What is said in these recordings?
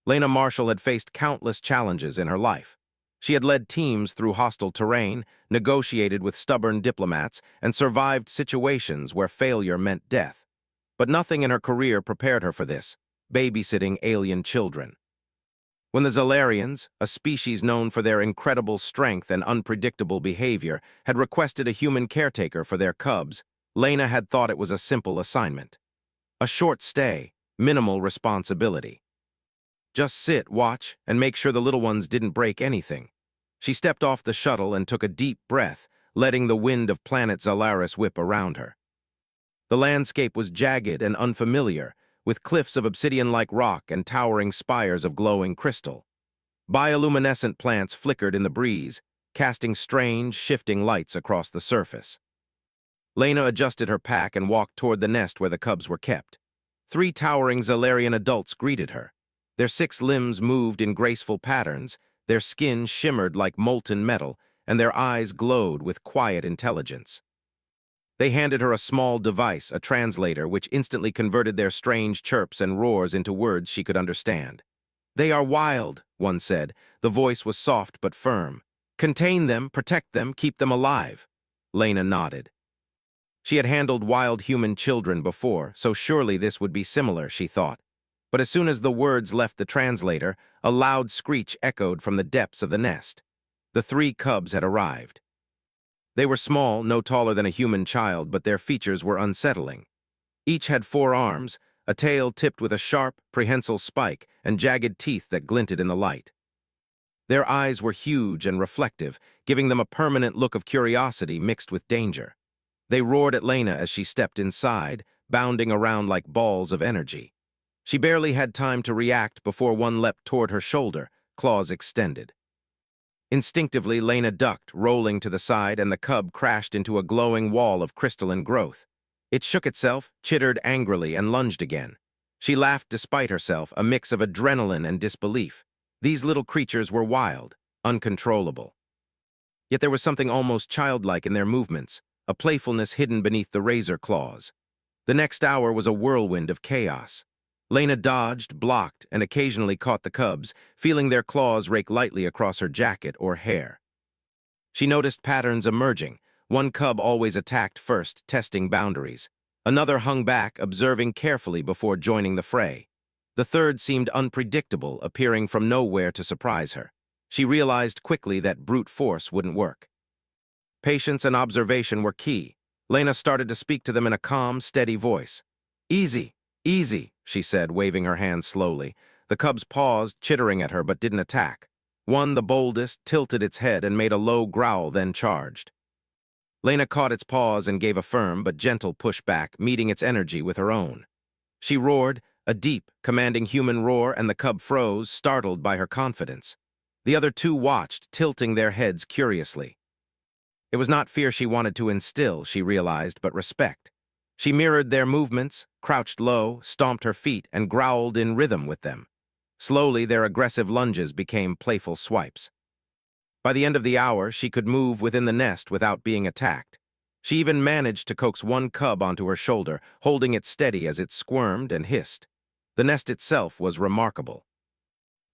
Lena Marshall had faced countless challenges in her life. She had led teams through hostile terrain, negotiated with stubborn diplomats, and survived situations where failure meant death. But nothing in her career prepared her for this: babysitting alien children. When the Zalarians, a species known for their incredible strength and unpredictable behavior, had requested a human caretaker for their cubs, Lena had thought it was a simple assignment. A short stay, minimal responsibility. Just sit, watch, and make sure the little ones didn't break anything. She stepped off the shuttle and took a deep breath, letting the wind of planet Zalaris whip around her. The landscape was jagged and unfamiliar, with cliffs of obsidian-like rock and towering spires of glowing crystal. Bioluminescent plants flickered in the breeze, casting strange, shifting lights across the surface. Lena adjusted her pack and walked toward the nest where the cubs were kept. 3 towering Zalarian adults greeted her. Their 6 limbs moved in graceful patterns, their skin shimmered like molten metal, and their eyes glowed with quiet intelligence. They handed her a small device, a translator, which instantly converted their strange chirps and roars into words she could understand. "They are wild," one said. The voice was soft but firm. "Contain them, protect them, keep them alive." Lena nodded. She had handled wild human children before, so surely this would be similar, she thought. But as soon as the words left the translator, a loud screech echoed from the depths of the nest. The 3 cubs had arrived. They were small, no taller than a human child, but their features were unsettling. Each had 4 arms, a tail tipped with a sharp, prehensile spike, and jagged teeth that glinted in the light. Their eyes were huge and reflective, giving them a permanent look of curiosity mixed with danger. They roared at Lena as she stepped inside, bounding around like balls of energy. She barely had time to react before one leapt toward her shoulder, claws extended. Instinctively, Lena ducked, rolling to the side, and the cub crashed into a glowing wall of crystalline growth. It shook itself, chittered angrily, and lunged again. She laughed despite herself, a mix of adrenaline and disbelief. These little creatures were wild, uncontrollable. Yet there was something almost childlike in their movements, a playfulness hidden beneath the razor claws. The next hour was a whirlwind of chaos. Lena dodged, blocked, and occasionally caught the cubs, feeling their claws rake lightly across her jacket or hair. She noticed patterns emerging. One cub always attacked first, testing boundaries. Another hung back, observing carefully before joining the fray. The third seemed unpredictable, appearing from nowhere to surprise her. She realized quickly that brute force wouldn't work. Patience and observation were key. Lena started to speak to them in a calm, steady voice. "Easy, easy," she said, waving her hand slowly. The cubs paused, chittering at her, but didn't attack. One, the boldest, tilted its head and made a low growl, then charged. Lena caught its paws and gave a firm but gentle pushback, meeting its energy with her own. She roared, a deep, commanding human roar, and the cub froze, startled by her confidence. The other 2 watched, tilting their heads curiously. It was not fear she wanted to instill, she realized, but respect. She mirrored their movements, crouched low, stomped her feet, and growled in rhythm with them. Slowly, their aggressive lunges became playful swipes. By the end of the hour, she could move within the nest without being attacked. She even managed to coax one cub onto her shoulder, holding it steady as it squirmed and hissed. The nest itself was remarkable.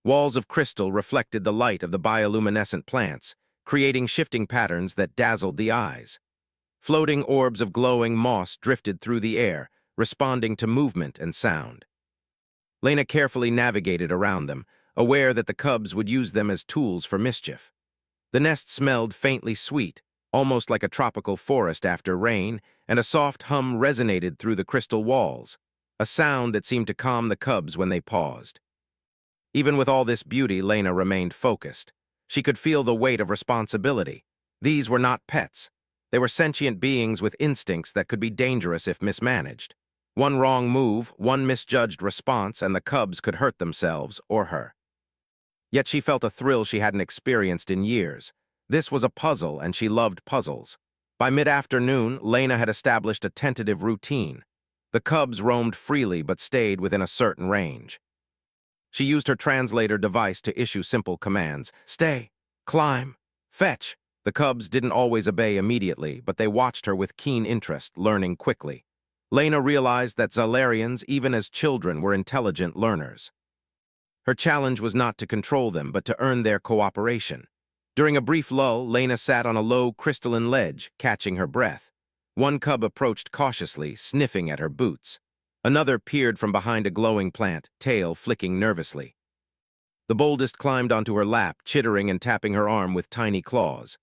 Walls of crystal reflected the light of the bioluminescent plants, creating shifting patterns that dazzled the eyes. Floating orbs of glowing moss drifted through the air, responding to movement and sound. Lena carefully navigated around them, aware that the cubs would use them as tools for mischief. The nest smelled faintly sweet, almost like a tropical forest after rain, and a soft hum resonated through the crystal walls, a sound that seemed to calm the cubs when they paused. Even with all this beauty, Lena remained focused. She could feel the weight of responsibility. These were not pets. They were sentient beings with instincts that could be dangerous if mismanaged. One wrong move, one misjudged response, and the cubs could hurt themselves or her. Yet she felt a thrill she hadn't experienced in years. This was a puzzle, and she loved puzzles. By mid-afternoon, Lena had established a tentative routine. The cubs roamed freely but stayed within a certain range. She used her translator device to issue simple commands. Stay, climb, fetch. The cubs didn't always obey immediately, but they watched her with keen interest, learning quickly. Lena realized that Zalarians, even as children, were intelligent learners. Her challenge was not to control them, but to earn their cooperation. During a brief lull, Lena sat on a low, crystalline ledge, catching her breath. One cub approached cautiously, sniffing at her boots. Another peered from behind a glowing plant, tail flicking nervously. The boldest climbed onto her lap, chittering and tapping her arm with tiny claws.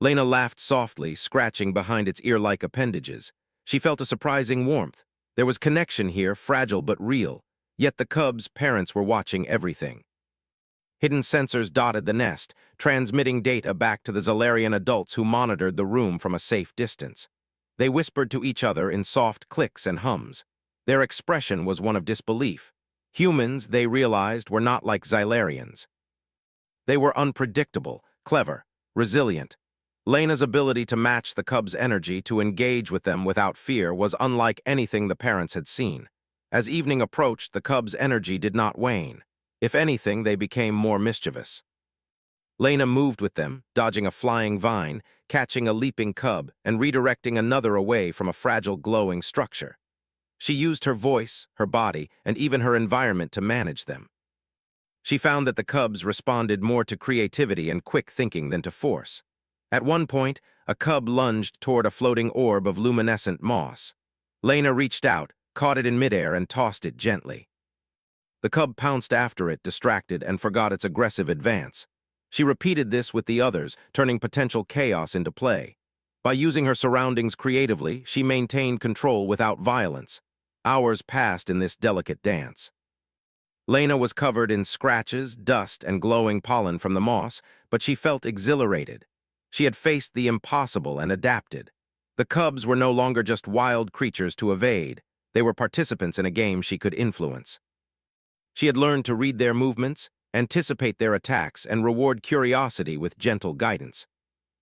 Lena laughed softly, scratching behind its ear-like appendages. She felt a surprising warmth. There was connection here, fragile but real. Yet the cub's parents were watching everything. Hidden sensors dotted the nest, transmitting data back to the Zalarian adults who monitored the room from a safe distance. They whispered to each other in soft clicks and hums. Their expression was one of disbelief. Humans, they realized, were not like Xylarians. They were unpredictable, clever, resilient. Lena's ability to match the cub's energy, to engage with them without fear, was unlike anything the parents had seen. As evening approached, the cub's energy did not wane. If anything, they became more mischievous. Lena moved with them, dodging a flying vine, catching a leaping cub, and redirecting another away from a fragile glowing structure. She used her voice, her body, and even her environment to manage them. She found that the cubs responded more to creativity and quick thinking than to force. At one point, a cub lunged toward a floating orb of luminescent moss. Lena reached out, caught it in midair, and tossed it gently. The cub pounced after it, distracted, and forgot its aggressive advance. She repeated this with the others, turning potential chaos into play. By using her surroundings creatively, she maintained control without violence. Hours passed in this delicate dance. Lena was covered in scratches, dust, and glowing pollen from the moss, but she felt exhilarated. She had faced the impossible and adapted. The cubs were no longer just wild creatures to evade. They were participants in a game she could influence. She had learned to read their movements, anticipate their attacks, and reward curiosity with gentle guidance.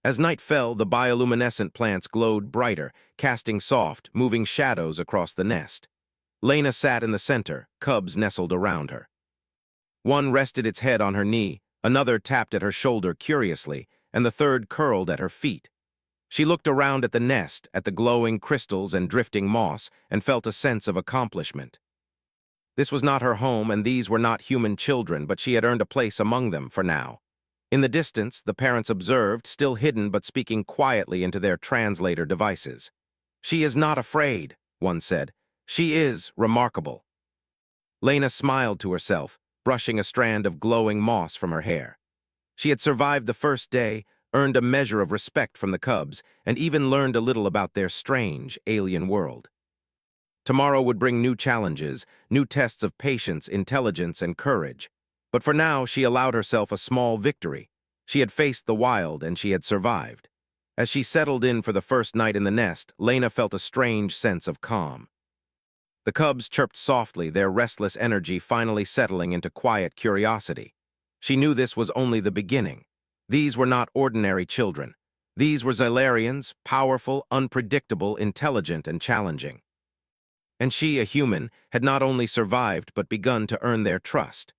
As night fell, the bioluminescent plants glowed brighter, casting soft, moving shadows across the nest. Lena sat in the center, cubs nestled around her. One rested its head on her knee, another tapped at her shoulder curiously, and the third curled at her feet. She looked around at the nest, at the glowing crystals and drifting moss, and felt a sense of accomplishment. This was not her home, and these were not human children, but she had earned a place among them for now. In the distance, the parents observed, still hidden but speaking quietly into their translator devices. "She is not afraid," one said. "She is remarkable." Lena smiled to herself, brushing a strand of glowing moss from her hair. She had survived the first day, earned a measure of respect from the cubs, and even learned a little about their strange, alien world. Tomorrow would bring new challenges, new tests of patience, intelligence, and courage. But for now, she allowed herself a small victory. She had faced the wild, and she had survived. As she settled in for the first night in the nest, Lena felt a strange sense of calm. The cubs chirped softly, their restless energy finally settling into quiet curiosity. She knew this was only the beginning. These were not ordinary children. These were Xylarians, powerful, unpredictable, intelligent, and challenging. And she, a human, had not only survived but begun to earn their trust.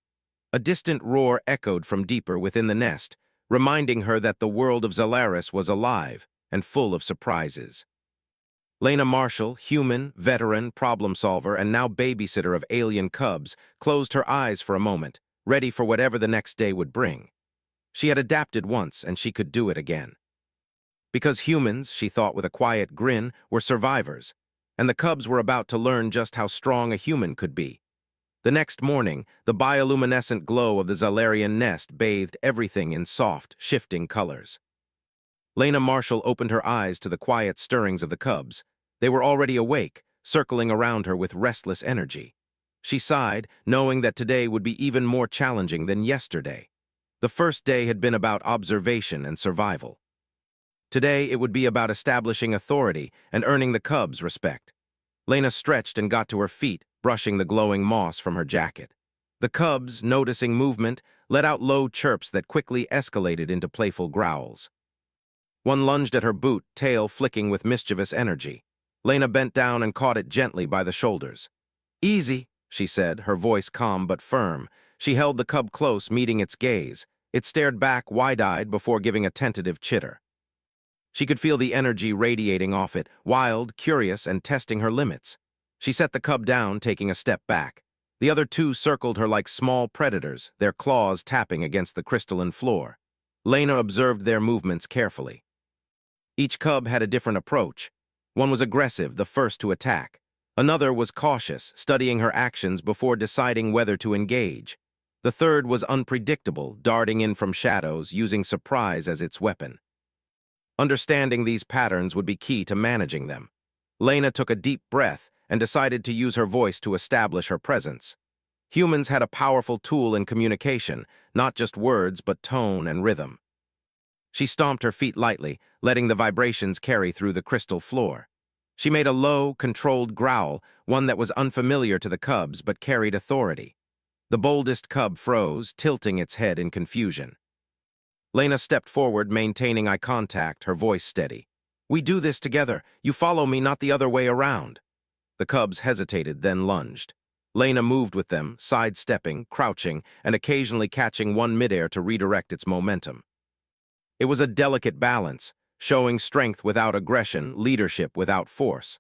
A distant roar echoed from deeper within the nest, reminding her that the world of Xalaris was alive and full of surprises. Lena Marshall, human, veteran, problem solver, and now babysitter of alien cubs, closed her eyes for a moment, ready for whatever the next day would bring. She had adapted once, and she could do it again. Because humans, she thought with a quiet grin, were survivors, and the cubs were about to learn just how strong a human could be. The next morning, the bioluminescent glow of the Xalarian nest bathed everything in soft, shifting colors. Lena Marshall opened her eyes to the quiet stirrings of the cubs. They were already awake, circling around her with restless energy. She sighed, knowing that today would be even more challenging than yesterday. The first day had been about observation and survival. Today, it would be about establishing authority and earning the cubs' respect. Lena stretched and got to her feet, brushing the glowing moss from her jacket. The cubs, noticing movement, let out low chirps that quickly escalated into playful growls. One lunged at her boot, tail flicking with mischievous energy. Lena bent down and caught it gently by the shoulders. "Easy," she said, her voice calm but firm. She held the cub close, meeting its gaze. It stared back wide-eyed before giving a tentative chitter. She could feel the energy radiating off it, wild, curious, and testing her limits. She set the cub down, taking a step back. The other two circled her like small predators, their claws tapping against the crystalline floor. Lena observed their movements carefully. Each cub had a different approach. One was aggressive, the first to attack. Another was cautious, studying her actions before deciding whether to engage. The third was unpredictable, darting in from shadows, using surprise as its weapon. Understanding these patterns would be key to managing them. Lena took a deep breath and decided to use her voice to establish her presence. Humans had a powerful tool in communication, not just words but tone and rhythm. She stomped her feet lightly, letting the vibrations carry through the crystal floor. She made a low, controlled growl, one that was unfamiliar to the cubs but carried authority. The boldest cub froze, tilting its head in confusion. Lena stepped forward, maintaining eye contact, her voice steady. "We do this together. You follow me, not the other way around." The cubs hesitated, then lunged. Lena moved with them, sidestepping, crouching, and occasionally catching one midair to redirect its momentum. It was a delicate balance, showing strength without aggression, leadership without force.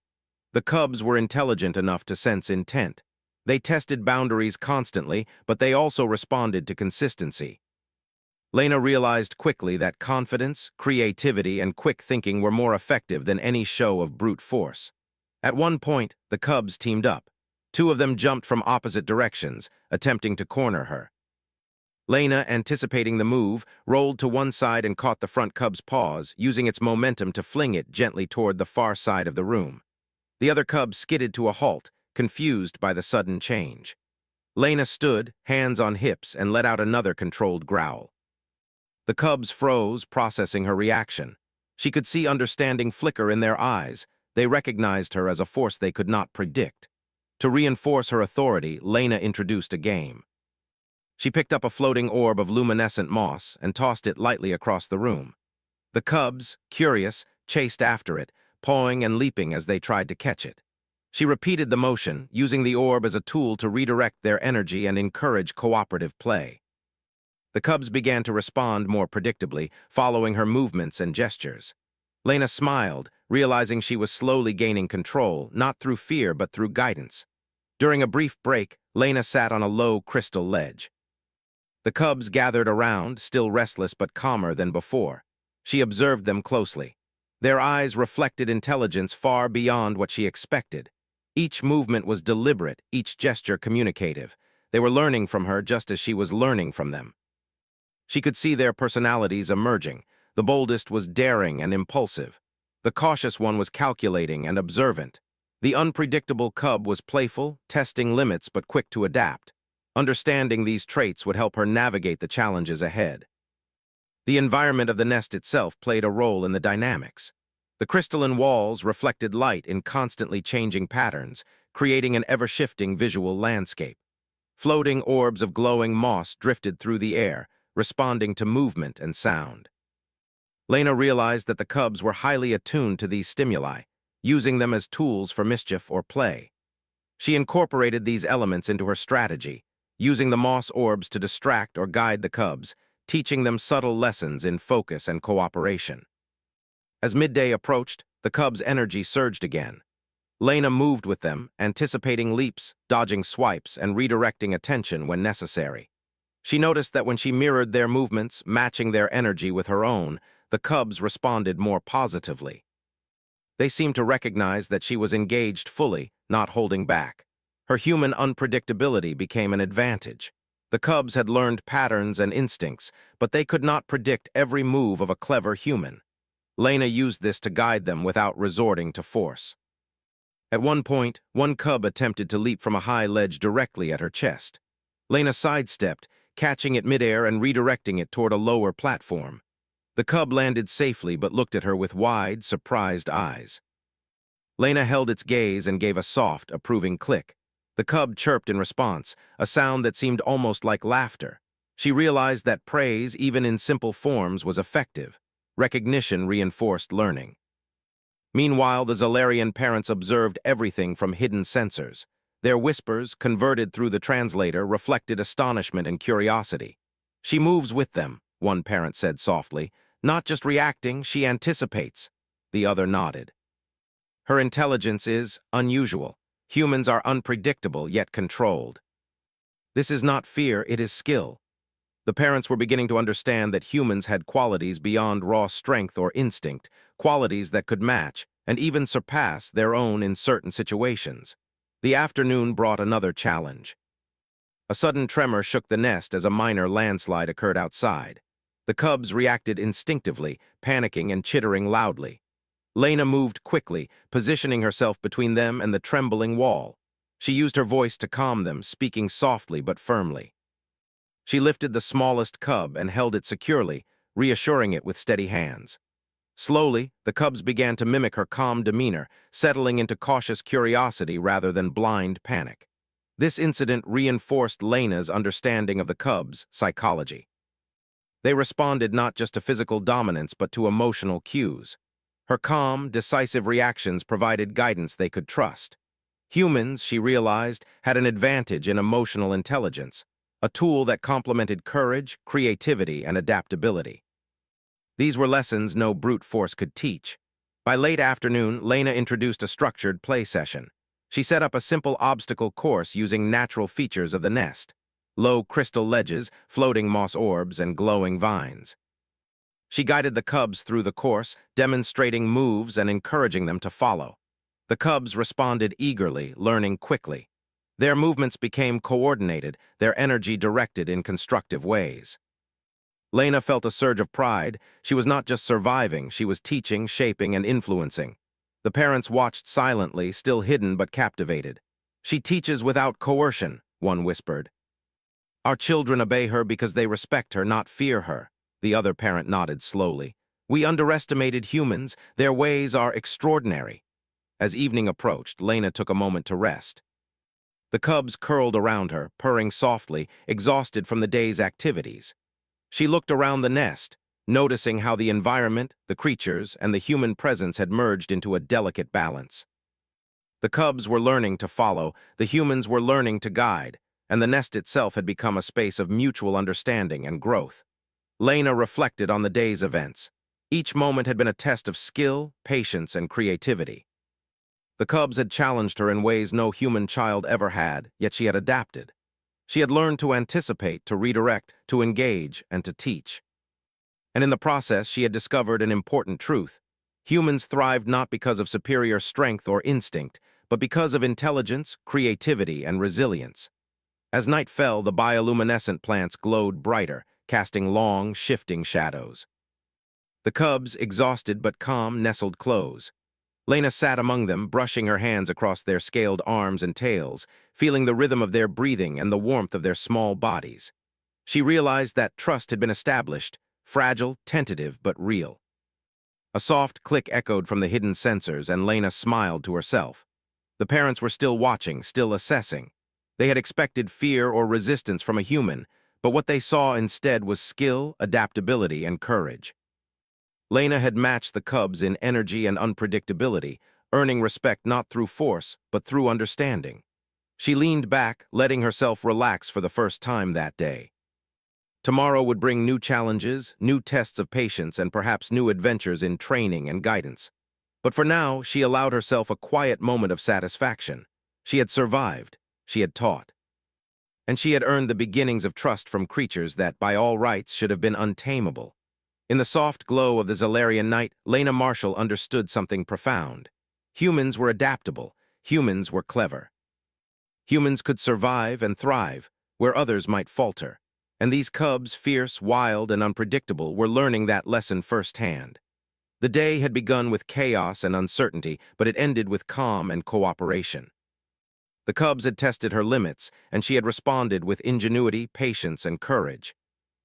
The cubs were intelligent enough to sense intent. They tested boundaries constantly, but they also responded to consistency. Lena realized quickly that confidence, creativity, and quick thinking were more effective than any show of brute force. At one point, the cubs teamed up. Two of them jumped from opposite directions, attempting to corner her. Lena, anticipating the move, rolled to one side and caught the front cub's paws, using its momentum to fling it gently toward the far side of the room. The other cub skidded to a halt, confused by the sudden change. Lena stood, hands on hips, and let out another controlled growl. The cubs froze, processing her reaction. She could see understanding flicker in their eyes. They recognized her as a force they could not predict. To reinforce her authority, Lena introduced a game. She picked up a floating orb of luminescent moss and tossed it lightly across the room. The cubs, curious, chased after it, pawing and leaping as they tried to catch it. She repeated the motion, using the orb as a tool to redirect their energy and encourage cooperative play. The cubs began to respond more predictably, following her movements and gestures. Lena smiled, realizing she was slowly gaining control, not through fear but through guidance. During a brief break, Lena sat on a low crystal ledge. The cubs gathered around, still restless but calmer than before. She observed them closely. Their eyes reflected intelligence far beyond what she expected. Each movement was deliberate, each gesture communicative. They were learning from her just as she was learning from them. She could see their personalities emerging. The boldest was daring and impulsive. The cautious one was calculating and observant. The unpredictable cub was playful, testing limits but quick to adapt. Understanding these traits would help her navigate the challenges ahead. The environment of the nest itself played a role in the dynamics. The crystalline walls reflected light in constantly changing patterns, creating an ever-shifting visual landscape. Floating orbs of glowing moss drifted through the air, responding to movement and sound. Lena realized that the cubs were highly attuned to these stimuli, using them as tools for mischief or play. She incorporated these elements into her strategy, using the moss orbs to distract or guide the cubs, teaching them subtle lessons in focus and cooperation. As midday approached, the cubs' energy surged again. Lena moved with them, anticipating leaps, dodging swipes, and redirecting attention when necessary. She noticed that when she mirrored their movements, matching their energy with her own, the cubs responded more positively. They seemed to recognize that she was engaged fully, not holding back. Her human unpredictability became an advantage. The cubs had learned patterns and instincts, but they could not predict every move of a clever human. Lena used this to guide them without resorting to force. At one point, one cub attempted to leap from a high ledge directly at her chest. Lena sidestepped, catching it midair and redirecting it toward a lower platform. The cub landed safely but looked at her with wide, surprised eyes. Lena held its gaze and gave a soft, approving click. The cub chirped in response, a sound that seemed almost like laughter. She realized that praise, even in simple forms, was effective. Recognition reinforced learning. Meanwhile, the Zalarian parents observed everything from hidden sensors. Their whispers, converted through the translator, reflected astonishment and curiosity. "She moves with them," one parent said softly. "Not just reacting, she anticipates." The other nodded. "Her intelligence is unusual. Humans are unpredictable yet controlled." This is not fear, it is skill. The parents were beginning to understand that humans had qualities beyond raw strength or instinct, qualities that could match and even surpass their own in certain situations. The afternoon brought another challenge. A sudden tremor shook the nest as a minor landslide occurred outside. The cubs reacted instinctively, panicking and chittering loudly. Lena moved quickly, positioning herself between them and the trembling wall. She used her voice to calm them, speaking softly but firmly. She lifted the smallest cub and held it securely, reassuring it with steady hands. Slowly, the cubs began to mimic her calm demeanor, settling into cautious curiosity rather than blind panic. This incident reinforced Lena's understanding of the cubs' psychology. They responded not just to physical dominance but to emotional cues. Her calm, decisive reactions provided guidance they could trust. Humans, she realized, had an advantage in emotional intelligence, a tool that complemented courage, creativity, and adaptability. These were lessons no brute force could teach. By late afternoon, Lena introduced a structured play session. She set up a simple obstacle course using natural features of the nest: low crystal ledges, floating moss orbs, and glowing vines. She guided the cubs through the course, demonstrating moves and encouraging them to follow. The cubs responded eagerly, learning quickly. Their movements became coordinated, their energy directed in constructive ways. Lena felt a surge of pride. She was not just surviving, she was teaching, shaping, and influencing. The parents watched silently, still hidden but captivated. "She teaches without coercion," one whispered. "Our children obey her because they respect her, not fear her." The other parent nodded slowly. "We underestimated humans. Their ways are extraordinary." As evening approached, Lena took a moment to rest. The cubs curled around her, purring softly, exhausted from the day's activities. She looked around the nest, noticing how the environment, the creatures, and the human presence had merged into a delicate balance. The cubs were learning to follow, the humans were learning to guide, and the nest itself had become a space of mutual understanding and growth. Lena reflected on the day's events. Each moment had been a test of skill, patience, and creativity. The cubs had challenged her in ways no human child ever had, yet she had adapted. She had learned to anticipate, to redirect, to engage, and to teach. And in the process, she had discovered an important truth. Humans thrived not because of superior strength or instinct, but because of intelligence, creativity, and resilience. As night fell, the bioluminescent plants glowed brighter, casting long, shifting shadows. The cubs, exhausted but calm, nestled close. Lena sat among them, brushing her hands across their scaled arms and tails, feeling the rhythm of their breathing and the warmth of their small bodies. She realized that trust had been established, fragile, tentative, but real. A soft click echoed from the hidden sensors, and Lena smiled to herself. The parents were still watching, still assessing. They had expected fear or resistance from a human, but what they saw instead was skill, adaptability, and courage. Lena had matched the cubs in energy and unpredictability, earning respect not through force, but through understanding. She leaned back, letting herself relax for the first time that day. Tomorrow would bring new challenges, new tests of patience, and perhaps new adventures in training and guidance. But for now, she allowed herself a quiet moment of satisfaction. She had survived, she had taught, and she had earned the beginnings of trust from creatures that, by all rights, should have been untamable. In the soft glow of the Zalarian night, Lena Marshall understood something profound. Humans were adaptable. Humans were clever. Humans could survive and thrive where others might falter. And these cubs, fierce, wild, and unpredictable, were learning that lesson firsthand. The day had begun with chaos and uncertainty, but it ended with calm and cooperation. The cubs had tested her limits, and she had responded with ingenuity, patience, and courage.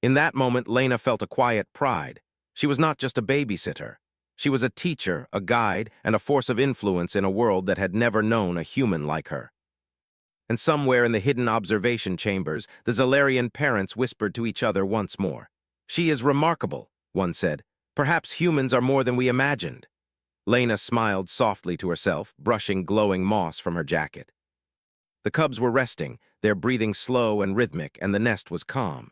In that moment, Lena felt a quiet pride. She was not just a babysitter. She was a teacher, a guide, and a force of influence in a world that had never known a human like her. And somewhere in the hidden observation chambers, the Zalarian parents whispered to each other once more. "She is remarkable," one said. "Perhaps humans are more than we imagined." Lena smiled softly to herself, brushing glowing moss from her jacket. The cubs were resting, their breathing slow and rhythmic, and the nest was calm.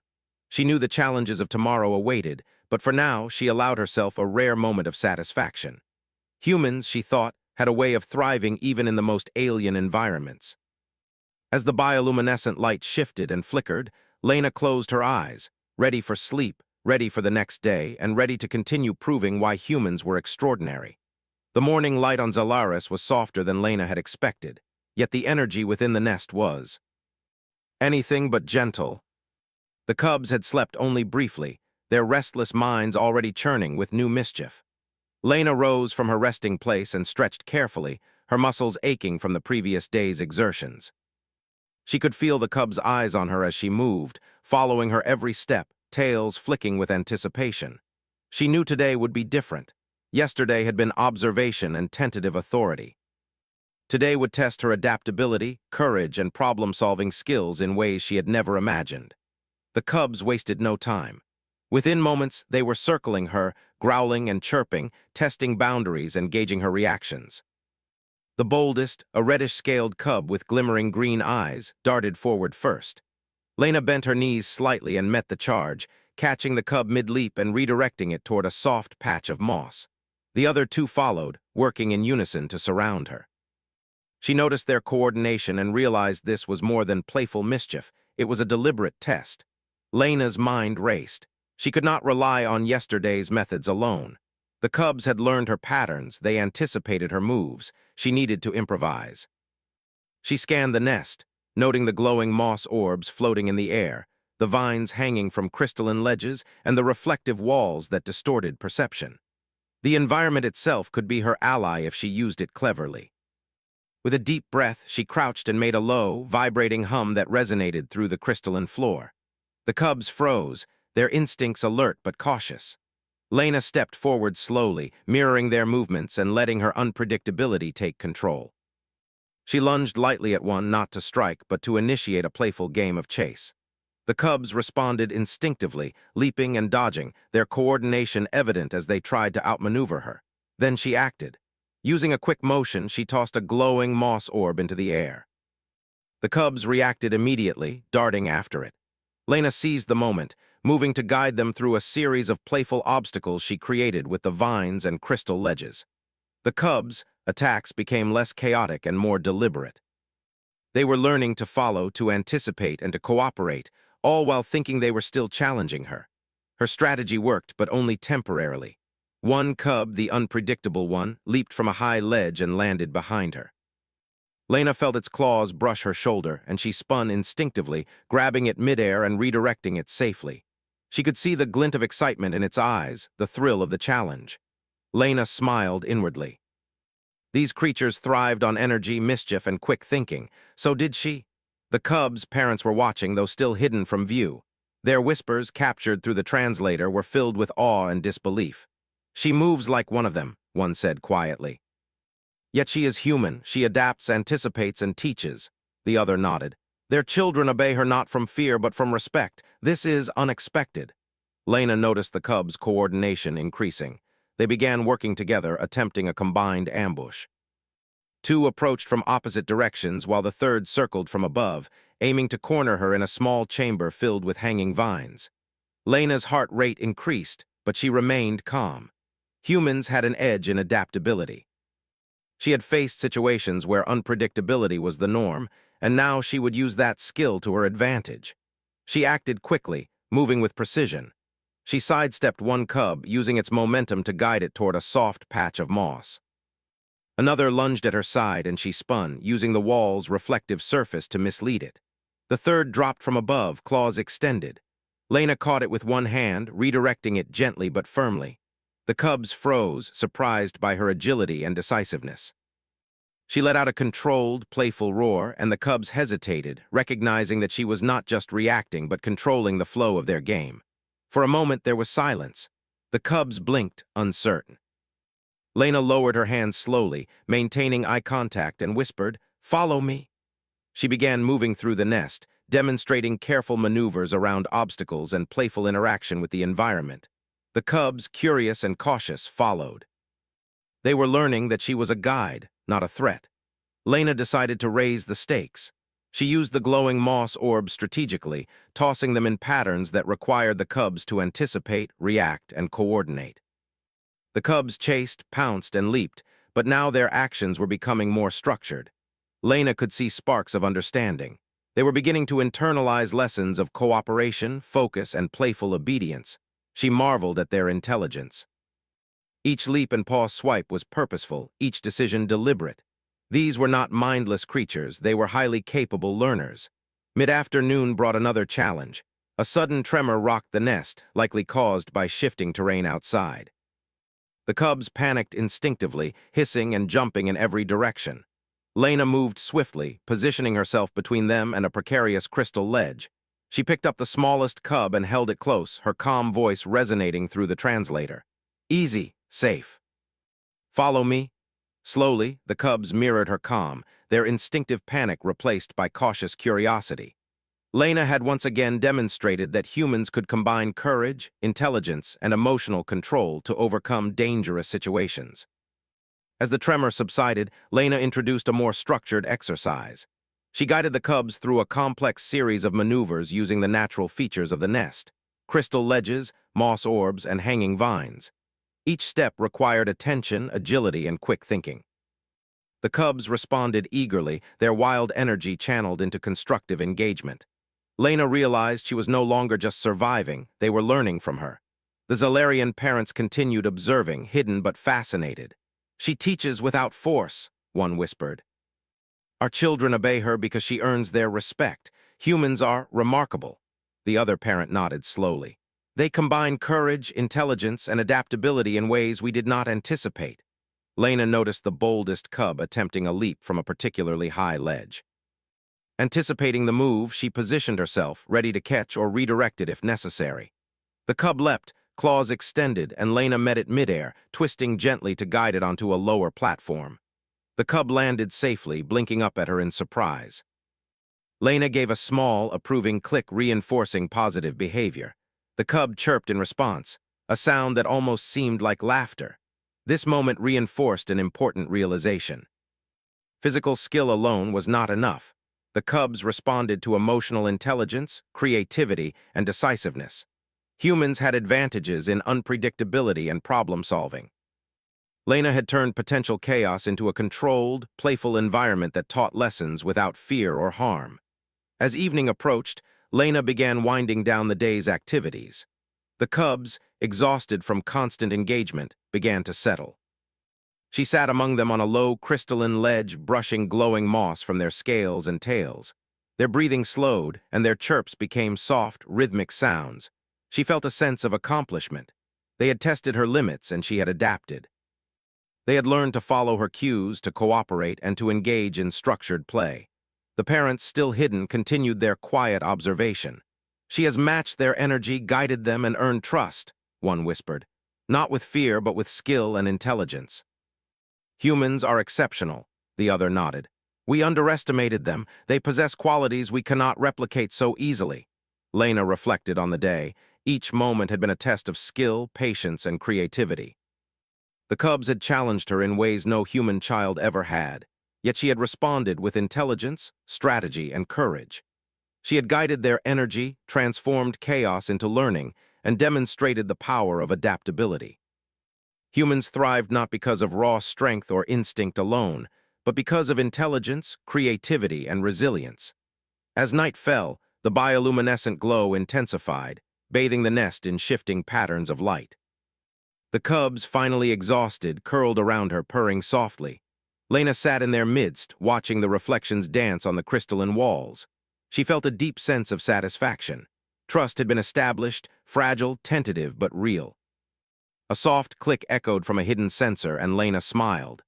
She knew the challenges of tomorrow awaited, but for now she allowed herself a rare moment of satisfaction. Humans, she thought, had a way of thriving even in the most alien environments. As the bioluminescent light shifted and flickered, Lena closed her eyes, ready for sleep, ready for the next day, and ready to continue proving why humans were extraordinary. The morning light on Zalaris was softer than Lena had expected, yet the energy within the nest was anything but gentle. The cubs had slept only briefly, their restless minds already churning with new mischief. Lena rose from her resting place and stretched carefully, her muscles aching from the previous day's exertions. She could feel the cub's eyes on her as she moved, following her every step, tails flicking with anticipation. She knew today would be different. Yesterday had been observation and tentative authority. Today would test her adaptability, courage, and problem-solving skills in ways she had never imagined. The cubs wasted no time. Within moments, they were circling her, growling and chirping, testing boundaries and gauging her reactions. The boldest, a reddish-scaled cub with glimmering green eyes, darted forward first. Lena bent her knees slightly and met the charge, catching the cub mid-leap and redirecting it toward a soft patch of moss. The other two followed, working in unison to surround her. She noticed their coordination and realized this was more than playful mischief. It was a deliberate test. Lena's mind raced. She could not rely on yesterday's methods alone. The cubs had learned her patterns, they anticipated her moves. She needed to improvise. She scanned the nest, noting the glowing moss orbs floating in the air, the vines hanging from crystalline ledges, and the reflective walls that distorted perception. The environment itself could be her ally if she used it cleverly. With a deep breath, she crouched and made a low, vibrating hum that resonated through the crystalline floor. The cubs froze, their instincts alert but cautious. Lena stepped forward slowly, mirroring their movements and letting her unpredictability take control. She lunged lightly at one, not to strike, but to initiate a playful game of chase. The cubs responded instinctively, leaping and dodging, their coordination evident as they tried to outmaneuver her. Then she acted. Using a quick motion, she tossed a glowing moss orb into the air. The cubs reacted immediately, darting after it. Lena seized the moment, moving to guide them through a series of playful obstacles she created with the vines and crystal ledges. The cubs' attacks became less chaotic and more deliberate. They were learning to follow, to anticipate, and to cooperate, all while thinking they were still challenging her. Her strategy worked, but only temporarily. One cub, the unpredictable one, leaped from a high ledge and landed behind her. Lena felt its claws brush her shoulder, and she spun instinctively, grabbing it midair and redirecting it safely. She could see the glint of excitement in its eyes, the thrill of the challenge. Lena smiled inwardly. These creatures thrived on energy, mischief, and quick thinking. So did she. The cubs' parents were watching, though still hidden from view. Their whispers, captured through the translator, were filled with awe and disbelief. "She moves like one of them," one said quietly. "Yet she is human. She adapts, anticipates, and teaches," the other nodded. "Their children obey her not from fear but from respect. This is unexpected." Lena noticed the cubs' coordination increasing. They began working together, attempting a combined ambush. Two approached from opposite directions while the third circled from above, aiming to corner her in a small chamber filled with hanging vines. Lena's heart rate increased, but she remained calm. Humans had an edge in adaptability. She had faced situations where unpredictability was the norm, and now she would use that skill to her advantage. She acted quickly, moving with precision. She sidestepped one cub, using its momentum to guide it toward a soft patch of moss. Another lunged at her side, and she spun, using the wall's reflective surface to mislead it. The third dropped from above, claws extended. Lena caught it with one hand, redirecting it gently but firmly. The cubs froze, surprised by her agility and decisiveness. She let out a controlled, playful roar, and the cubs hesitated, recognizing that she was not just reacting but controlling the flow of their game. For a moment there was silence. The cubs blinked, uncertain. Lena lowered her hands slowly, maintaining eye contact, and whispered, "Follow me." She began moving through the nest, demonstrating careful maneuvers around obstacles and playful interaction with the environment. The cubs, curious and cautious, followed. They were learning that she was a guide, not a threat. Lena decided to raise the stakes. She used the glowing moss orbs strategically, tossing them in patterns that required the cubs to anticipate, react, and coordinate. The cubs chased, pounced, and leaped, but now their actions were becoming more structured. Lena could see sparks of understanding. They were beginning to internalize lessons of cooperation, focus, and playful obedience. She marveled at their intelligence. Each leap and paw swipe was purposeful, each decision deliberate. These were not mindless creatures, they were highly capable learners. Mid-afternoon brought another challenge. A sudden tremor rocked the nest, likely caused by shifting terrain outside. The cubs panicked instinctively, hissing and jumping in every direction. Lena moved swiftly, positioning herself between them and a precarious crystal ledge. She picked up the smallest cub and held it close, her calm voice resonating through the translator. Easy, safe. Follow me. Slowly, the cubs mirrored her calm, their instinctive panic replaced by cautious curiosity. Lena had once again demonstrated that humans could combine courage, intelligence, and emotional control to overcome dangerous situations. As the tremor subsided, Lena introduced a more structured exercise. She guided the cubs through a complex series of maneuvers using the natural features of the nest: crystal ledges, moss orbs, and hanging vines. Each step required attention, agility, and quick thinking. The cubs responded eagerly, their wild energy channeled into constructive engagement. Lena realized she was no longer just surviving, they were learning from her. The Zalarian parents continued observing, hidden but fascinated. She teaches without force, one whispered. Our children obey her because she earns their respect. Humans are remarkable. The other parent nodded slowly. They combine courage, intelligence, and adaptability in ways we did not anticipate. Lena noticed the boldest cub attempting a leap from a particularly high ledge. Anticipating the move, she positioned herself, ready to catch or redirect it if necessary. The cub leapt, claws extended, and Lena met it midair, twisting gently to guide it onto a lower platform. The cub landed safely, blinking up at her in surprise. Lena gave a small, approving click reinforcing positive behavior. The cub chirped in response, a sound that almost seemed like laughter. This moment reinforced an important realization. Physical skill alone was not enough. The cubs responded to emotional intelligence, creativity, and decisiveness. Humans had advantages in unpredictability and problem-solving. Lena had turned potential chaos into a controlled, playful environment that taught lessons without fear or harm. As evening approached, Lena began winding down the day's activities. The cubs, exhausted from constant engagement, began to settle. She sat among them on a low, crystalline ledge, brushing glowing moss from their scales and tails. Their breathing slowed, and their chirps became soft, rhythmic sounds. She felt a sense of accomplishment. They had tested her limits, and she had adapted. They had learned to follow her cues, to cooperate, and to engage in structured play. The parents, still hidden, continued their quiet observation. She has matched their energy, guided them, and earned trust, one whispered. Not with fear, but with skill and intelligence. Humans are exceptional, the other nodded. We underestimated them. They possess qualities we cannot replicate so easily. Lena reflected on the day. Each moment had been a test of skill, patience, and creativity. The cubs had challenged her in ways no human child ever had, yet she had responded with intelligence, strategy, and courage. She had guided their energy, transformed chaos into learning, and demonstrated the power of adaptability. Humans thrived not because of raw strength or instinct alone, but because of intelligence, creativity, and resilience. As night fell, the bioluminescent glow intensified, bathing the nest in shifting patterns of light. The cubs, finally exhausted, curled around her, purring softly. Lena sat in their midst, watching the reflections dance on the crystalline walls. She felt a deep sense of satisfaction. Trust had been established, fragile, tentative, but real. A soft click echoed from a hidden sensor, and Lena smiled.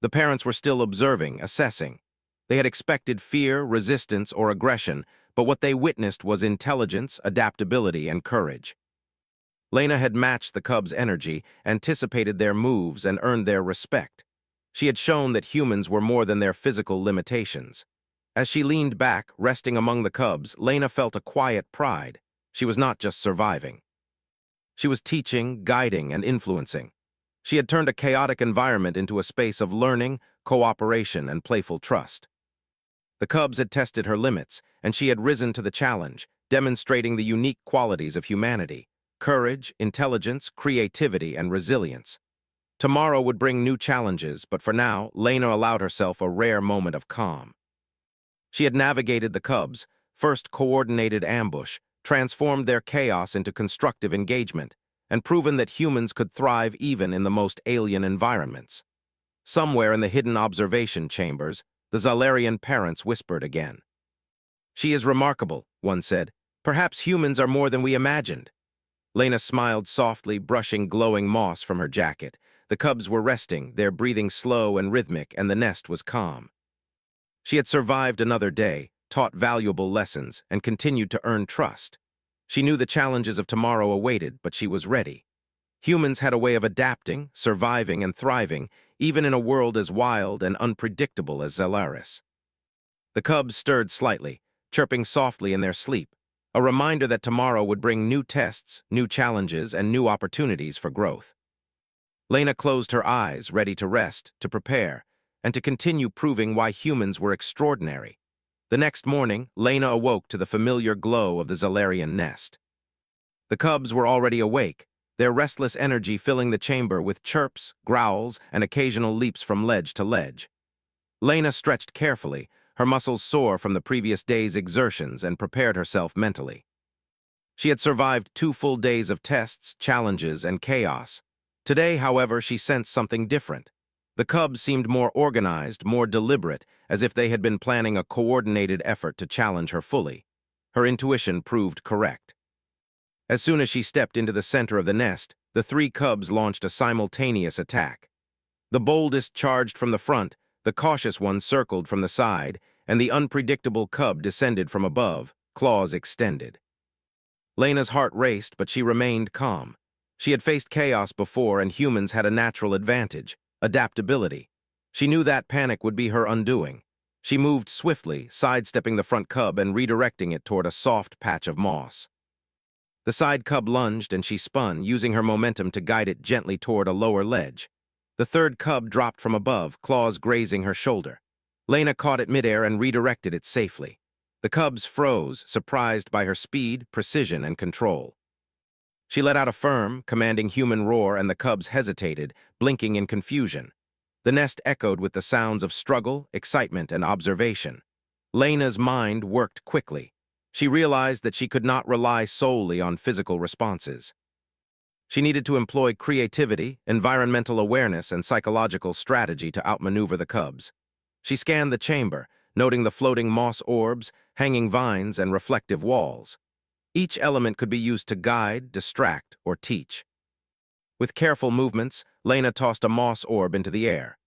The parents were still observing, assessing. They had expected fear, resistance, or aggression, but what they witnessed was intelligence, adaptability, and courage. Lena had matched the cubs' energy, anticipated their moves, and earned their respect. She had shown that humans were more than their physical limitations. As she leaned back, resting among the cubs, Lena felt a quiet pride. She was not just surviving. She was teaching, guiding, and influencing. She had turned a chaotic environment into a space of learning, cooperation, and playful trust. The cubs had tested her limits, and she had risen to the challenge, demonstrating the unique qualities of humanity: courage, intelligence, creativity, and resilience. Tomorrow would bring new challenges, but for now, Lena allowed herself a rare moment of calm. She had navigated the cubs, first coordinated ambush, transformed their chaos into constructive engagement, and proven that humans could thrive even in the most alien environments. Somewhere in the hidden observation chambers, the Zalarian parents whispered again. "She is remarkable," one said. "Perhaps humans are more than we imagined." Lena smiled softly, brushing glowing moss from her jacket. The cubs were resting, their breathing slow and rhythmic, and the nest was calm. She had survived another day, taught valuable lessons, and continued to earn trust. She knew the challenges of tomorrow awaited, but she was ready. Humans had a way of adapting, surviving, and thriving, even in a world as wild and unpredictable as Zalaris. The cubs stirred slightly, chirping softly in their sleep, a reminder that tomorrow would bring new tests, new challenges, and new opportunities for growth. Lena closed her eyes, ready to rest, to prepare, and to continue proving why humans were extraordinary. The next morning, Lena awoke to the familiar glow of the Zalarian nest. The cubs were already awake, their restless energy filling the chamber with chirps, growls, and occasional leaps from ledge to ledge. Lena stretched carefully, her muscles sore from the previous day's exertions, and prepared herself mentally. She had survived 2 full days of tests, challenges, and chaos. Today, however, she sensed something different. The cubs seemed more organized, more deliberate, as if they had been planning a coordinated effort to challenge her fully. Her intuition proved correct. As soon as she stepped into the center of the nest, the 3 cubs launched a simultaneous attack. The boldest charged from the front, the cautious one circled from the side, and the unpredictable cub descended from above, claws extended. Lena's heart raced, but she remained calm. She had faced chaos before, and humans had a natural advantage: adaptability. She knew that panic would be her undoing. She moved swiftly, sidestepping the front cub and redirecting it toward a soft patch of moss. The side cub lunged, and she spun, using her momentum to guide it gently toward a lower ledge. The third cub dropped from above, claws grazing her shoulder. Lena caught it midair and redirected it safely. The cubs froze, surprised by her speed, precision, and control. She let out a firm, commanding human roar, and the cubs hesitated, blinking in confusion. The nest echoed with the sounds of struggle, excitement, and observation. Lena's mind worked quickly. She realized that she could not rely solely on physical responses. She needed to employ creativity, environmental awareness, and psychological strategy to outmaneuver the cubs. She scanned the chamber, noting the floating moss orbs, hanging vines, and reflective walls. Each element could be used to guide, distract, or teach. With careful movements, Lena tossed a moss orb into the air.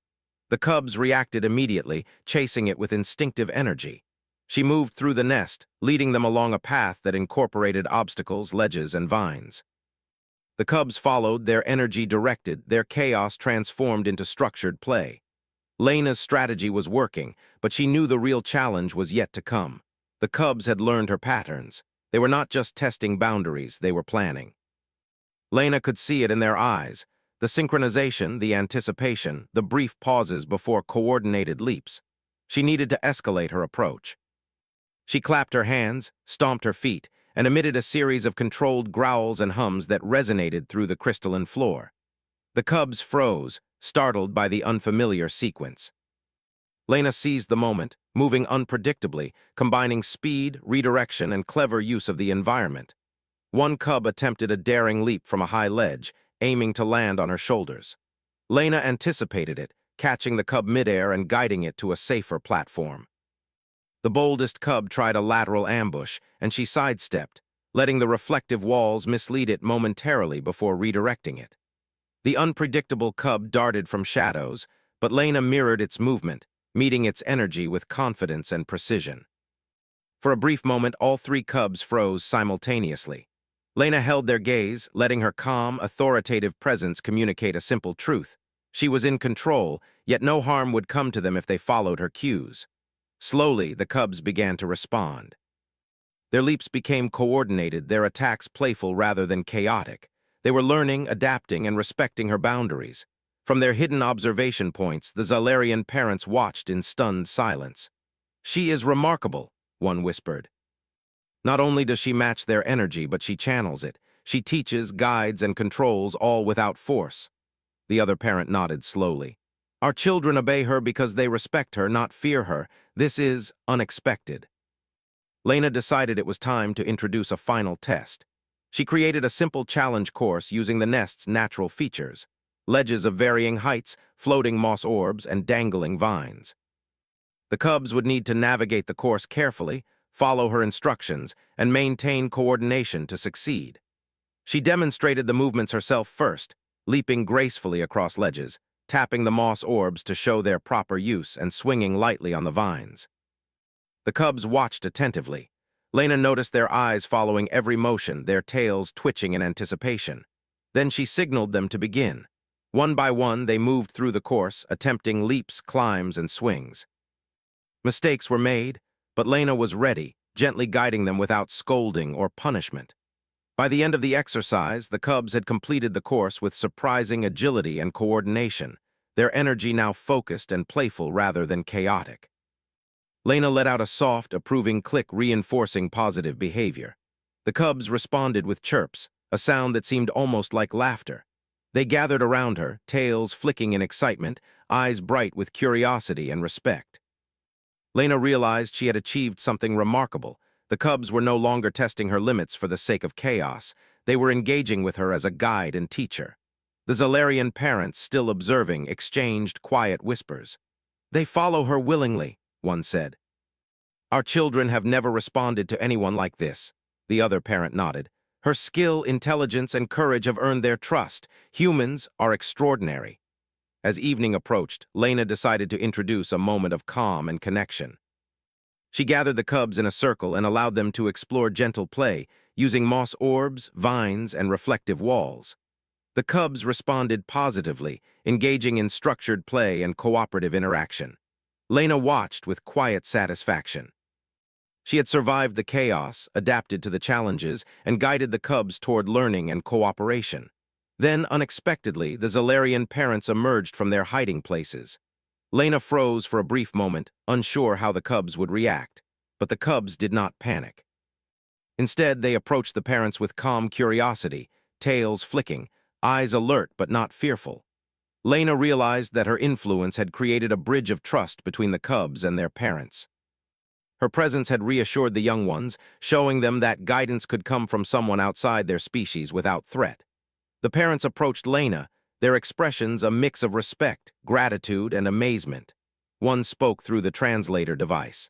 The cubs reacted immediately, chasing it with instinctive energy. She moved through the nest, leading them along a path that incorporated obstacles, ledges, and vines. The cubs followed, their energy directed, their chaos transformed into structured play. Lena's strategy was working, but she knew the real challenge was yet to come. The cubs had learned her patterns. They were not just testing boundaries, they were planning. Lena could see it in their eyes: the synchronization, the anticipation, the brief pauses before coordinated leaps. She needed to escalate her approach. She clapped her hands, stomped her feet, and emitted a series of controlled growls and hums that resonated through the crystalline floor. The cubs froze, startled by the unfamiliar sequence. Lena seized the moment, moving unpredictably, combining speed, redirection, and clever use of the environment. One cub attempted a daring leap from a high ledge, aiming to land on her shoulders. Lena anticipated it, catching the cub midair and guiding it to a safer platform. The boldest cub tried a lateral ambush, and she sidestepped, letting the reflective walls mislead it momentarily before redirecting it. The unpredictable cub darted from shadows, but Lena mirrored its movement, meeting its energy with confidence and precision. For a brief moment, all 3 cubs froze simultaneously. Lena held their gaze, letting her calm, authoritative presence communicate a simple truth. She was in control, yet no harm would come to them if they followed her cues. Slowly, the cubs began to respond. Their leaps became coordinated, their attacks playful rather than chaotic. They were learning, adapting, and respecting her boundaries. From their hidden observation points, the Zalarian parents watched in stunned silence. "She is remarkable," one whispered. "Not only does she match their energy, but she channels it. She teaches, guides, and controls all without force." The other parent nodded slowly. Our children obey her because they respect her, not fear her. This is unexpected. Lena decided it was time to introduce a final test. She created a simple challenge course using the nest's natural features: ledges of varying heights, floating moss orbs, and dangling vines. The cubs would need to navigate the course carefully, follow her instructions, and maintain coordination to succeed. She demonstrated the movements herself first, leaping gracefully across ledges, tapping the moss orbs to show their proper use, and swinging lightly on the vines. The cubs watched attentively. Lena noticed their eyes following every motion, their tails twitching in anticipation. Then she signaled them to begin. One by one, they moved through the course, attempting leaps, climbs, and swings. Mistakes were made, but Lena was ready, gently guiding them without scolding or punishment. By the end of the exercise, the cubs had completed the course with surprising agility and coordination, their energy now focused and playful rather than chaotic. Lena let out a soft, approving click reinforcing positive behavior. The cubs responded with chirps, a sound that seemed almost like laughter. They gathered around her, tails flicking in excitement, eyes bright with curiosity and respect. Lena realized she had achieved something remarkable. The cubs were no longer testing her limits for the sake of chaos. They were engaging with her as a guide and teacher. The Zalarian parents, still observing, exchanged quiet whispers. "They follow her willingly," one said. "Our children have never responded to anyone like this," the other parent nodded. "Her skill, intelligence, and courage have earned their trust. Humans are extraordinary." As evening approached, Lena decided to introduce a moment of calm and connection. She gathered the cubs in a circle and allowed them to explore gentle play, using moss orbs, vines, and reflective walls. The cubs responded positively, engaging in structured play and cooperative interaction. Lena watched with quiet satisfaction. She had survived the chaos, adapted to the challenges, and guided the cubs toward learning and cooperation. Then, unexpectedly, the Zalarian parents emerged from their hiding places. Lena froze for a brief moment, unsure how the cubs would react. But the cubs did not panic. Instead, they approached the parents with calm curiosity, tails flicking, eyes alert but not fearful. Lena realized that her influence had created a bridge of trust between the cubs and their parents. Her presence had reassured the young ones, showing them that guidance could come from someone outside their species without threat. The parents approached Lena, their expressions a mix of respect, gratitude, and amazement. One spoke through the translator device.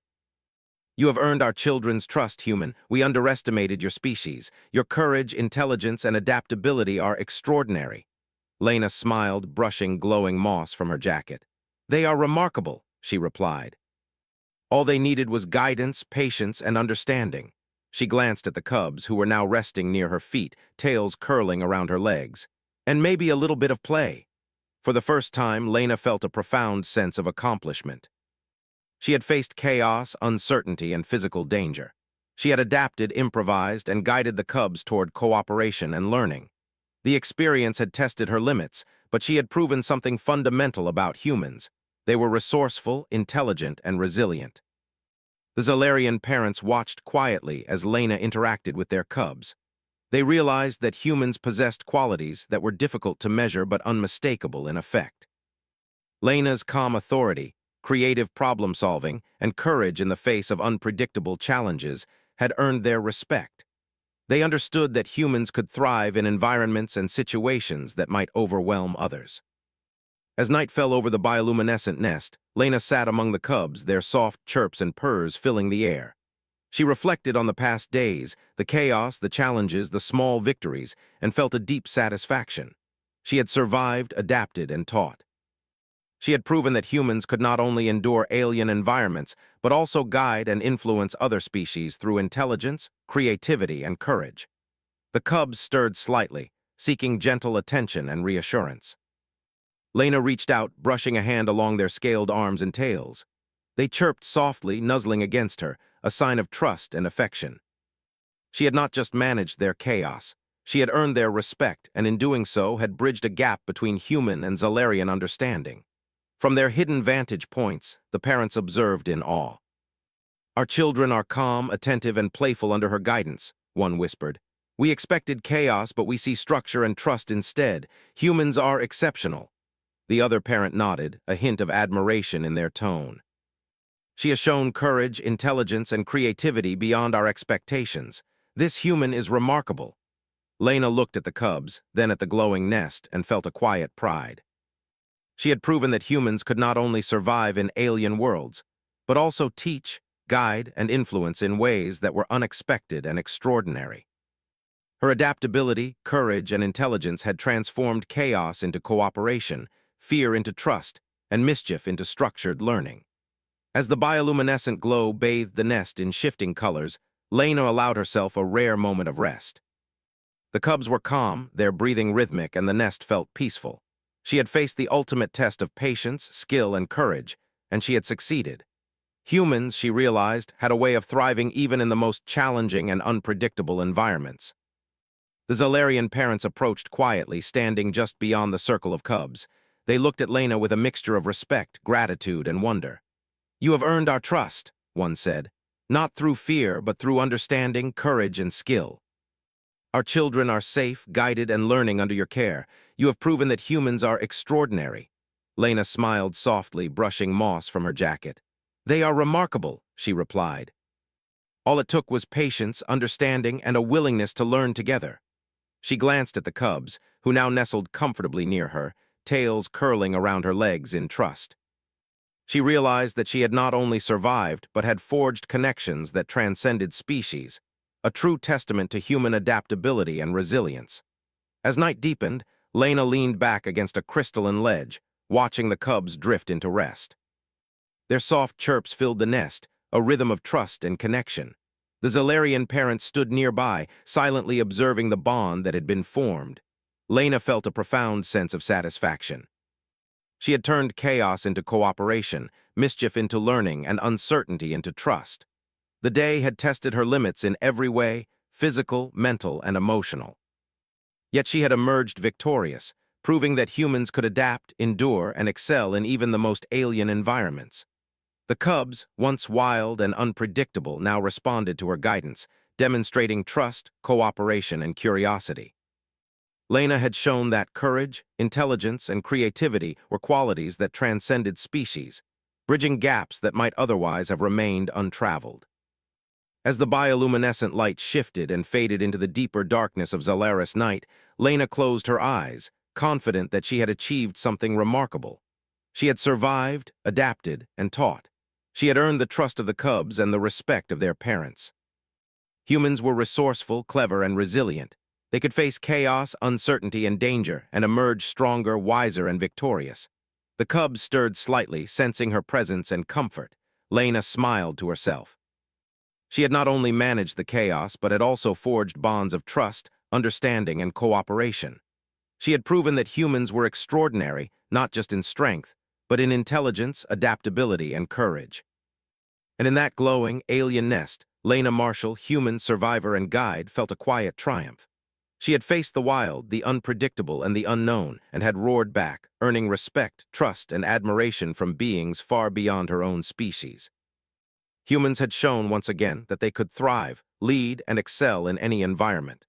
"You have earned our children's trust, human. We underestimated your species. Your courage, intelligence, and adaptability are extraordinary." Lena smiled, brushing glowing moss from her jacket. "They are remarkable," she replied. All they needed was guidance, patience, and understanding. She glanced at the cubs, who were now resting near her feet, tails curling around her legs. "And maybe a little bit of play." For the first time, Lena felt a profound sense of accomplishment. She had faced chaos, uncertainty, and physical danger. She had adapted, improvised, and guided the cubs toward cooperation and learning. The experience had tested her limits, but she had proven something fundamental about humans. They were resourceful, intelligent, and resilient. The Zalarian parents watched quietly as Lena interacted with their cubs. They realized that humans possessed qualities that were difficult to measure but unmistakable in effect. Lena's calm authority, creative problem-solving, and courage in the face of unpredictable challenges had earned their respect. They understood that humans could thrive in environments and situations that might overwhelm others. As night fell over the bioluminescent nest, Lena sat among the cubs, their soft chirps and purrs filling the air. She reflected on the past days, the chaos, the challenges, the small victories, and felt a deep satisfaction. She had survived, adapted, and taught. She had proven that humans could not only endure alien environments, but also guide and influence other species through intelligence, creativity, and courage. The cubs stirred slightly, seeking gentle attention and reassurance. Lena reached out, brushing a hand along their scaled arms and tails. They chirped softly, nuzzling against her, a sign of trust and affection. She had not just managed their chaos. She had earned their respect, and in doing so had bridged a gap between human and Zalarian understanding. From their hidden vantage points, the parents observed in awe. "Our children are calm, attentive, and playful under her guidance," one whispered. "We expected chaos, but we see structure and trust instead. Humans are exceptional." The other parent nodded, a hint of admiration in their tone. She has shown courage, intelligence, and creativity beyond our expectations. This human is remarkable. Lena looked at the cubs, then at the glowing nest, and felt a quiet pride. She had proven that humans could not only survive in alien worlds, but also teach, guide, and influence in ways that were unexpected and extraordinary. Her adaptability, courage, and intelligence had transformed chaos into cooperation, fear into trust, and mischief into structured learning. As the bioluminescent glow bathed the nest in shifting colors, Lena allowed herself a rare moment of rest. The cubs were calm, their breathing rhythmic, and the nest felt peaceful. She had faced the ultimate test of patience, skill, and courage, and she had succeeded. Humans, she realized, had a way of thriving even in the most challenging and unpredictable environments. The Zalarian parents approached quietly, standing just beyond the circle of cubs. They looked at Lena with a mixture of respect, gratitude, and wonder. "You have earned our trust," one said, "not through fear, but through understanding, courage, and skill. Our children are safe, guided, and learning under your care. You have proven that humans are extraordinary." Lena smiled softly, brushing moss from her jacket. "They are remarkable," she replied. All it took was patience, understanding, and a willingness to learn together. She glanced at the cubs, who now nestled comfortably near her, tails curling around her legs in trust. She realized that she had not only survived, but had forged connections that transcended species, a true testament to human adaptability and resilience. As night deepened, Lena leaned back against a crystalline ledge, watching the cubs drift into rest. Their soft chirps filled the nest, a rhythm of trust and connection. The Zalarian parents stood nearby, silently observing the bond that had been formed. Lena felt a profound sense of satisfaction. She had turned chaos into cooperation, mischief into learning, and uncertainty into trust. The day had tested her limits in every way, physical, mental, and emotional. Yet she had emerged victorious, proving that humans could adapt, endure, and excel in even the most alien environments. The cubs, once wild and unpredictable, now responded to her guidance, demonstrating trust, cooperation, and curiosity. Lena had shown that courage, intelligence, and creativity were qualities that transcended species, bridging gaps that might otherwise have remained untraveled. As the bioluminescent light shifted and faded into the deeper darkness of Zalaris night, Lena closed her eyes, confident that she had achieved something remarkable. She had survived, adapted, and taught. She had earned the trust of the cubs and the respect of their parents. Humans were resourceful, clever, and resilient. They could face chaos, uncertainty, and danger, and emerge stronger, wiser, and victorious. The cubs stirred slightly, sensing her presence and comfort. Lena smiled to herself. She had not only managed the chaos, but had also forged bonds of trust, understanding, and cooperation. She had proven that humans were extraordinary, not just in strength, but in intelligence, adaptability, and courage. And in that glowing, alien nest, Lena Marshall, human survivor and guide, felt a quiet triumph. She had faced the wild, the unpredictable, and the unknown, and had roared back, earning respect, trust, and admiration from beings far beyond her own species. Humans had shown once again that they could thrive, lead, and excel in any environment.